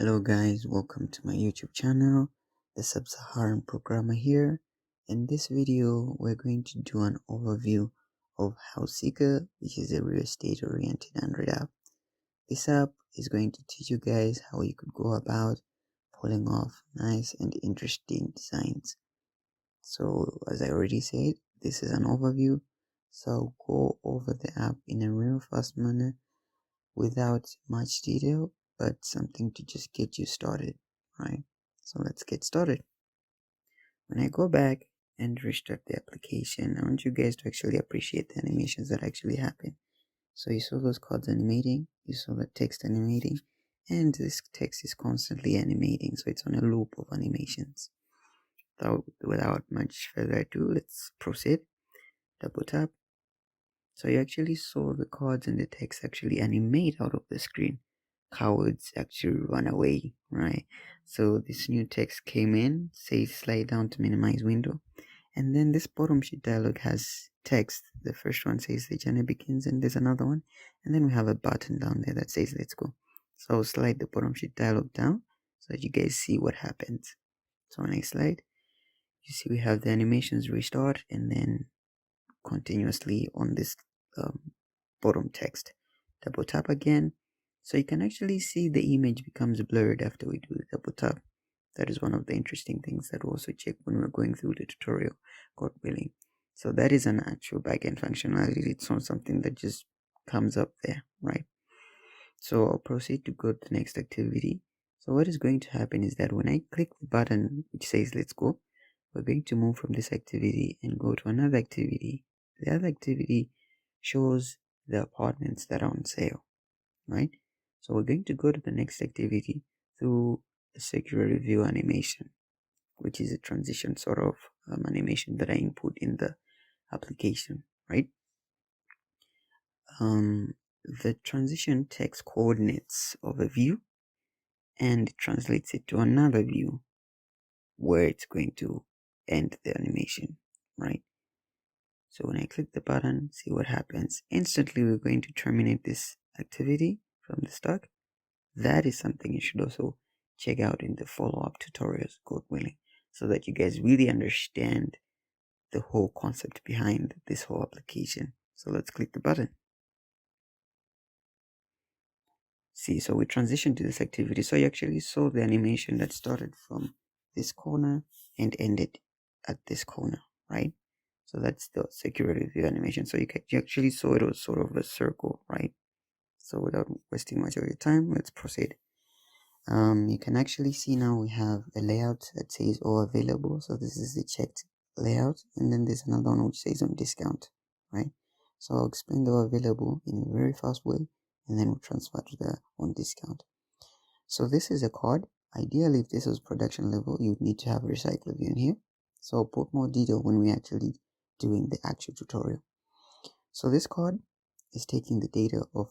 Hello guys, welcome to my YouTube channel, the Sub-Saharan programmer here. In this video, we're going to do an overview of HouseZika, which is a real estate oriented Android app. This app is going to teach you guys how you could go about pulling off nice and interesting designs. So as I already said, this is an overview. So go over the app in a real fast manner without much detail, but something to just get you started, right? So let's get started. When I go back and restart the application, I want you guys to actually appreciate the animations that actually happen. So you saw those cards animating, you saw the text animating, and this text is constantly animating, so it's on a loop of animations. So without much further ado, let's proceed. Double tap. So you actually saw the cards and the text actually animate out of the screen. Cowards actually run away, right? So this new text came in, says slide down to minimize window. And then this bottom sheet dialog has text. The first one says the journey begins, and there's another one. And then we have a button down there that says let's go. So I'll slide the bottom sheet dialog down so that you guys see what happens. So when I slide, you see we have the animations restart and then continuously on this bottom text. Double tap again, so you can actually see the image becomes blurred after we do the double tap. That is one of the interesting things that we also check when we're going through the tutorial, God willing. So that is an actual backend functionality. It's not something that just comes up there, right? So I'll proceed to go to the next activity. So what is going to happen is that when I click the button which says let's go, we're going to move from this activity and go to another activity. The other activity shows the apartments that are on sale, right? So we're going to go to the next activity through a secure review animation, which is a transition sort of animation that I input in the application, right? The transition takes coordinates of a view and translates it to another view where it's going to end the animation, right? So when I click the button, see what happens. Instantly, we're going to terminate this activity from the start. That is something you should also check out in the follow-up tutorials, God willing, so that you guys really understand the whole concept behind this whole application. So let's click the button. See, so we transition to this activity. So you actually saw the animation that started from this corner and ended at this corner, right? So that's the security review animation. So you actually saw it was sort of a circle, right? So without wasting much of your time, let's proceed. You can actually see now we have a layout that says all available. So this is the checked layout, and then there's another one which says on discount, right? So I'll explain the all available in a very fast way, and then we'll transfer to the on discount. So this is a card. Ideally, if this was production level, you would need to have a recycle view in here. So I'll put more detail when we actually doing the actual tutorial. So this card is taking the data of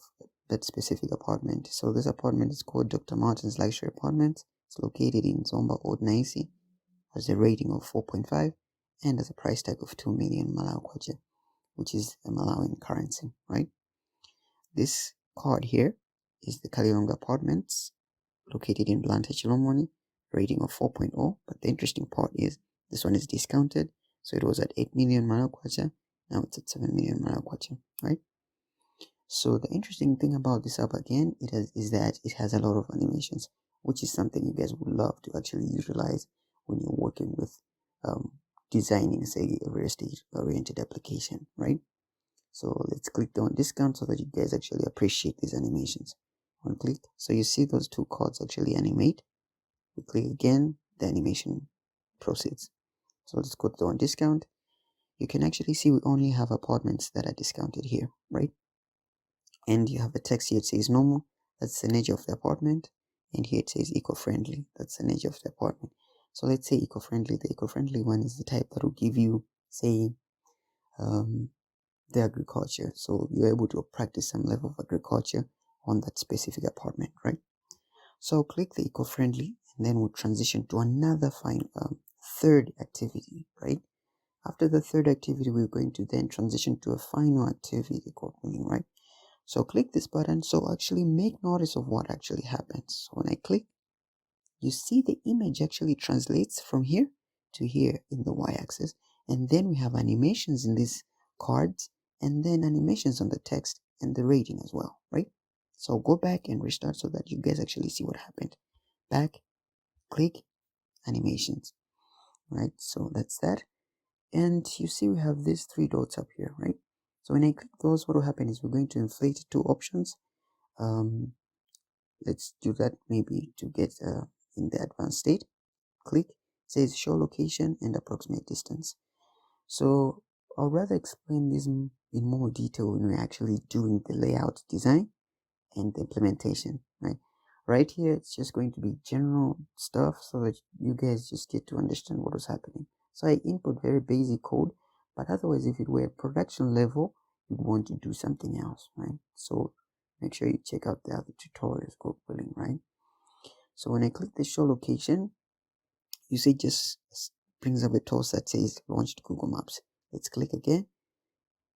that specific apartment. So this apartment is called Dr. Martin's Luxury Apartment. It's located in Zomba Old Naisi, has a rating of 4.5 and has a price tag of 2 million Malawi kwacha, which is a Malawian currency, right? This card here is the Kalilonga Apartments, located in Blantyre, Chilomoni, rating of 4.0. But the interesting part is this one is discounted. So it was at 8 million Malawi kwacha, now it's at 7 million Malawi kwacha, right? So the interesting thing about this app again, is that it has a lot of animations, which is something you guys would love to actually utilize when you're working with designing, say, a real estate oriented application, right? So let's click on discount so that you guys actually appreciate these animations. One click, so you see those two cards actually animate. We click again, the animation proceeds. So let's go to on discount. You can actually see we only have apartments that are discounted here, right? And you have a text here, it says normal, that's the nature of the apartment, and here it says eco-friendly, that's the nature of the apartment. So let's say eco-friendly. The eco-friendly one is the type that will give you, say, the agriculture, so you're able to practice some level of agriculture on that specific apartment, right? So click the eco-friendly, and then we'll transition to another third activity, right? After the third activity, we're going to then transition to a final activity called winning, right? So click this button. So actually make notice of what actually happens. So when I click, you see the image actually translates from here to here in the y-axis, and then we have animations in these cards, and then animations on the text and the rating as well, right? So go back and restart so that you guys actually see what happened. Back, click, animations, right? So that's that. And you see we have these three dots up here, right? So when I click those, what will happen is we're going to inflate two options. Let's do that maybe to get in the advanced state. Click, says show location and approximate distance. So I'll rather explain this in more detail when we're actually doing the layout design and the implementation, right? Right here, it's just going to be general stuff so that you guys just get to understand what was happening. So I input very basic code, but otherwise, if it were production level, you'd want to do something else, right? So make sure you check out the other tutorials, God willing, right? So when I click the show location, you see just brings up a toast that says launch to Google Maps. Let's click again,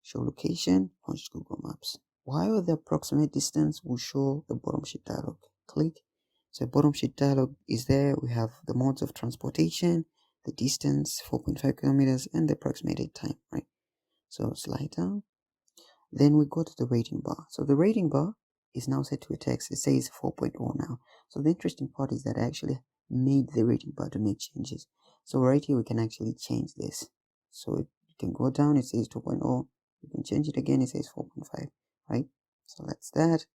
show location, launch to Google Maps. While the approximate distance will show the bottom sheet dialog. Click. So bottom sheet dialog is there. We have the modes of transportation, the distance, 4.5 kilometers, and the approximated time, right? So slide down. Then we go to the rating bar. So the rating bar is now set to a text. It says 4.0 now. So the interesting part is that I actually made the rating bar to make changes. So right here we can actually change this. So you can go down, it says 2.0. You can change it again, it says 4.5, right? So that's that.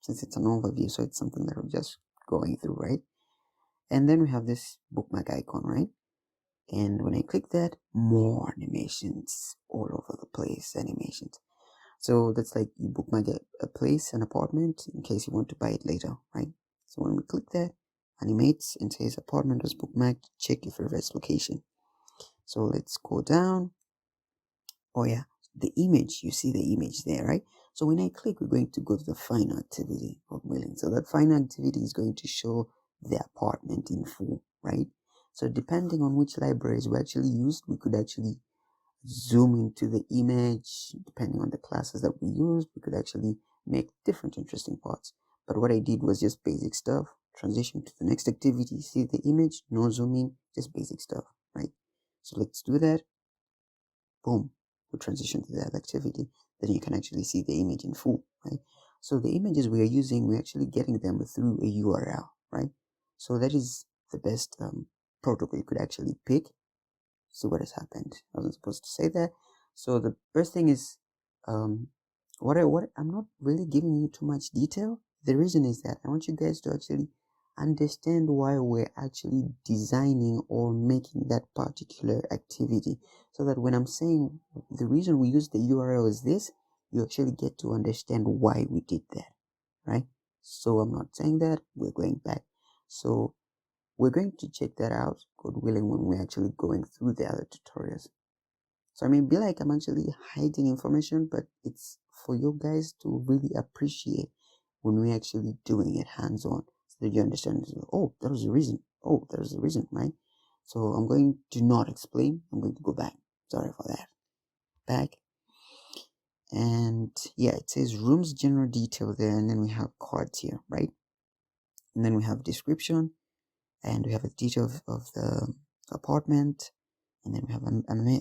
Since it's an overview, so it's something that we're just going through, right? And then we have this bookmark icon, right? And when I click that, more animations all over the place, animations. So that's like you bookmark a place, an apartment, in case you want to buy it later, right? So when we click that, animates and says apartment was bookmarked, check if reverse location. So let's go down. Oh yeah, the image, you see the image there, right? So when I click, we're going to go to the final activity of mailing. So that final activity is going to show the apartment in full, right? So depending on which libraries we actually used, we could actually zoom into the image. Depending on the classes that we used, we could actually make different interesting parts. But what I did was just basic stuff. Transition to the next activity. See the image, no zooming, just basic stuff, right? So let's do that. Boom, we transition to that activity. Then you can actually see the image in full, right? So the images we are using, we're actually getting them through a URL, right? So that is the best protocol you could actually pick. See what has happened. I wasn't supposed to say that. So the first thing is, what I'm not really giving you too much detail. The reason is that I want you guys to actually understand why we're actually designing or making that particular activity, so that when I'm saying the reason we use the URL is this, you actually get to understand why we did that, right? So I'm not saying that, we're going back. So we're going to check that out, God willing, when we're actually going through the other tutorials. So I may be like I'm actually hiding information, but it's for you guys to really appreciate when we're actually doing it hands-on, so that you understand, oh, that was the reason. Oh, that was the reason, right? So I'm going to not explain. I'm going to go back. Sorry for that. Back. And yeah, it says rooms general detail there, and then we have cards here, right? And then we have description, and we have a detail of the apartment, and then we have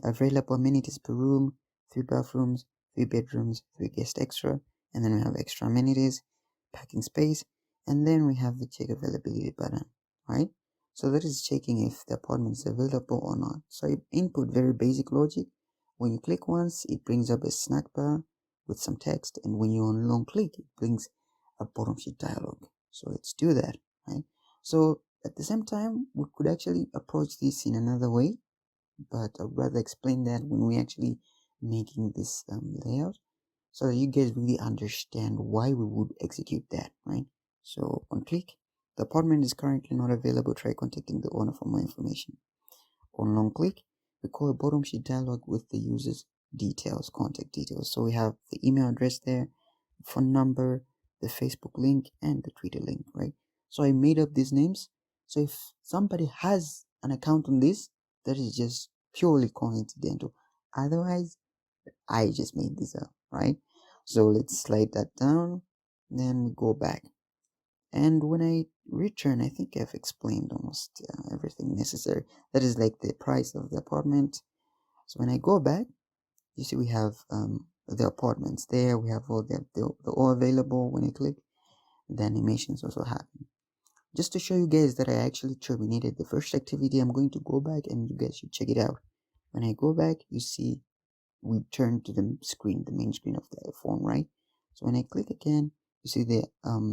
available amenities per room, 3 bathrooms, 3 bedrooms, 3 guest extra, and then we have extra amenities, parking space, and then we have the check availability button, right? So that is checking if the apartment is available or not. So I input very basic logic. When you click once, it brings up a snack bar with some text, and when you on long click, it brings a bottom sheet dialog. So let's do that, right? So at the same time, we could actually approach this in another way, but I'd rather explain that when we're actually making this layout, so that you guys really understand why we would execute that, right? So on click, the apartment is currently not available. Try contacting the owner for more information. On long click, we call a bottom sheet dialog with the user's details, contact details. So we have the email address there, phone number, the Facebook link, and the Twitter link, right? So I made up these names. So if somebody has an account on this, that is just purely coincidental. Otherwise, I just made this up, right? So let's slide that down. Then we go back. And when I return, I think I've explained almost everything necessary. That is like the price of the apartment. So when I go back, you see we have the apartments there. We have all the all available. When I click, the animations also happen. Just to show you guys that I actually terminated the first activity, I'm going to go back and you guys should check it out. When I go back, you see we turn to the screen, the main screen of the phone, right? So when I click again, you see the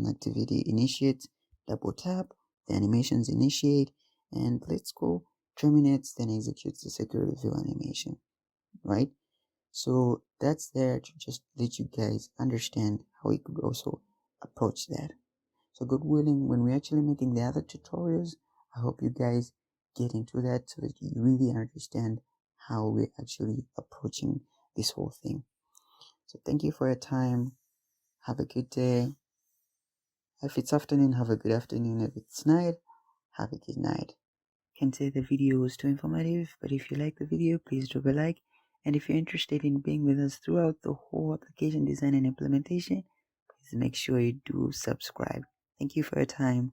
activity initiates, double tap, the animations initiate, and let's go terminates, then executes the security view animation, right? So that's there to just let you guys understand how we could also approach that. So God willing, when we're actually making the other tutorials, I hope you guys get into that so that you really understand how we're actually approaching this whole thing. So thank you for your time. Have a good day. If it's afternoon, have a good afternoon. If it's night, have a good night. Can say the video was too informative, but if you like the video, please drop a like. And if you're interested in being with us throughout the whole application design and implementation, please make sure you do subscribe. Thank you for your time.